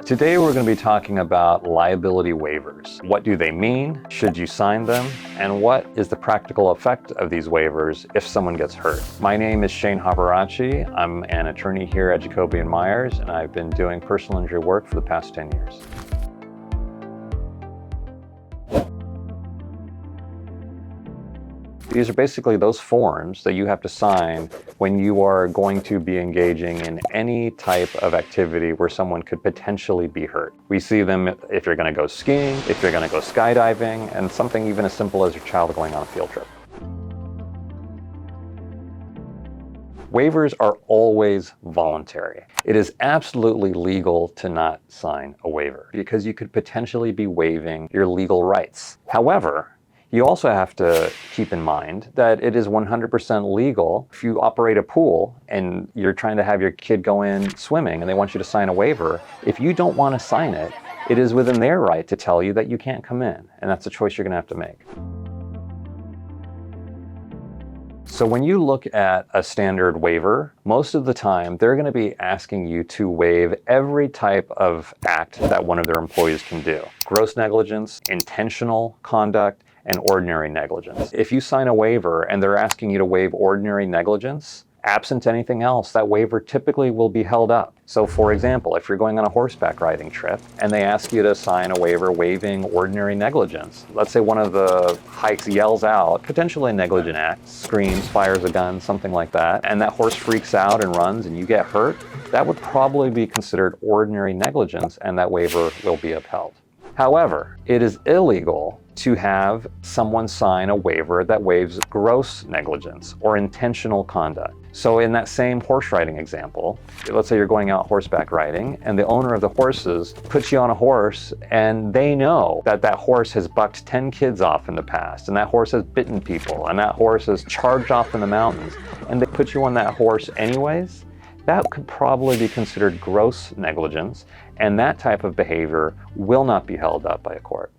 Today we're going to be talking about liability waivers. What do they mean? Should you sign them? And what is the practical effect of these waivers if someone gets hurt? My name is Hapuarachy. I'm an attorney here at Jacoby Meyers, and I've been doing personal injury work for the past 10 years. These are basically those forms that you have to sign when you are going to be engaging in any type of activity where someone could potentially be hurt. We see them if you're going to go skiing, if you're going to go skydiving, and something even as simple as your child going on a field trip. Waivers are always voluntary. It is absolutely legal to not sign a waiver because you could potentially be waiving your legal rights. However, you also have to keep in mind that it is 100% legal if you operate a pool and you're trying to have your kid go in swimming and they want you to sign a waiver. If you don't want to sign it, it is within their right to tell you that you can't come in, and that's a choice you're going to have to make. So when you look at a standard waiver, most of the time they're going to be asking you to waive every type of act that one of their employees can do. Gross negligence, intentional conduct, and ordinary negligence. If you sign a waiver and they're asking you to waive ordinary negligence, absent anything else, that waiver typically will be held up. So for example, if you're going on a horseback riding trip and they ask you to sign a waiver waiving ordinary negligence, let's say one of the hikes yells out, potentially a negligent act, screams, fires a gun, something like that, and that horse freaks out and runs and you get hurt, that would probably be considered ordinary negligence and that waiver will be upheld. However, it is illegal to have someone sign a waiver that waives gross negligence or intentional conduct. So in that same horse riding example, let's say you're going out horseback riding and the owner of the horses puts you on a horse and they know that that horse has bucked 10 kids off in the past and that horse has bitten people and that horse has charged off in the mountains and they put you on that horse anyways. That could probably be considered gross negligence, and that type of behavior will not be held up by a court.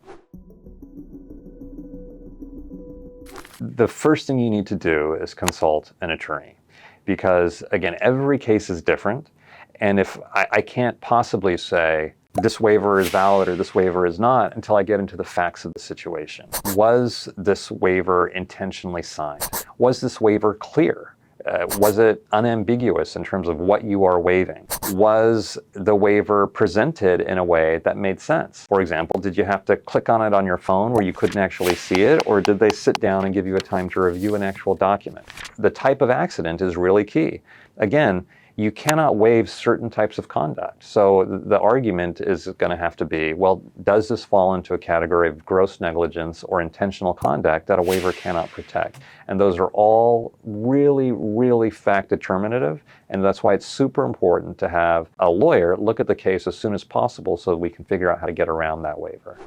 The first thing you need to do is consult an attorney because, again, every case is different, and if I can't possibly say this waiver is valid or this waiver is not until I get into the facts of the situation. Was this waiver intentionally signed? Was this waiver clear? Was it unambiguous in terms of what you are waiving? Was the waiver presented in a way that made sense? For example, did you have to click on it on your phone where you couldn't actually see it, or did they sit down and give you a time to review an actual document? The type of accident is really key. Again, you cannot waive certain types of conduct. So the argument is going to have to be, well, does this fall into a category of gross negligence or intentional conduct that a waiver cannot protect? And those are all really, really fact determinative. And that's why it's super important to have a lawyer look at the case as soon as possible so that we can figure out how to get around that waiver.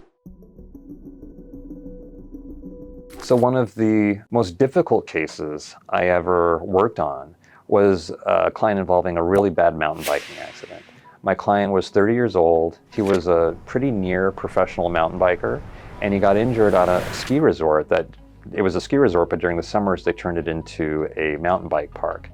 So one of the most difficult cases I ever worked on was a client involving a really bad mountain biking accident. My client was 30 years old. He was a pretty near professional mountain biker, and he got injured at a ski resort it was a ski resort, but during the summers they turned it into a mountain bike park.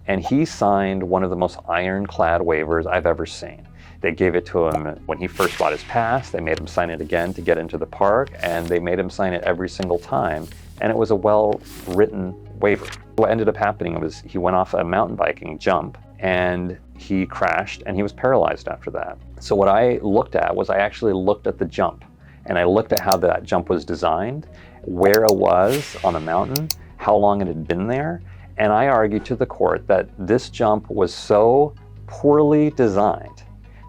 And he signed one of the most ironclad waivers I've ever seen. They gave it to him when he first bought his pass. They made him sign it again to get into the park, and they made him sign it every single time. And it was a well-written waiver. What ended up happening was he went off a mountain biking jump and he crashed and he was paralyzed after that. So what I looked at was I actually looked at the jump and I looked at how that jump was designed, where it was on the mountain, how long it had been there. And I argued to the court that this jump was so poorly designed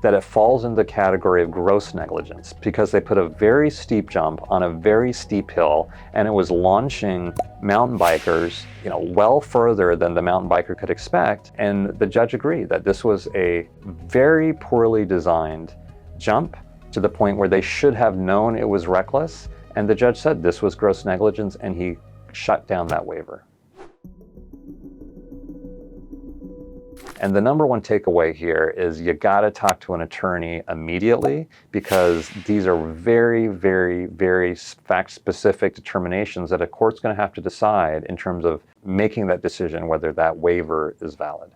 that it falls into the category of gross negligence because they put a very steep jump on a very steep hill and it was launching mountain bikers, well further than the mountain biker could expect. And the judge agreed that this was a very poorly designed jump to the point where they should have known it was reckless. And the judge said this was gross negligence and he shut down that waiver. And the number one takeaway here is you gotta talk to an attorney immediately because these are very, very, very fact-specific determinations that a court's gonna have to decide in terms of making that decision whether that waiver is valid.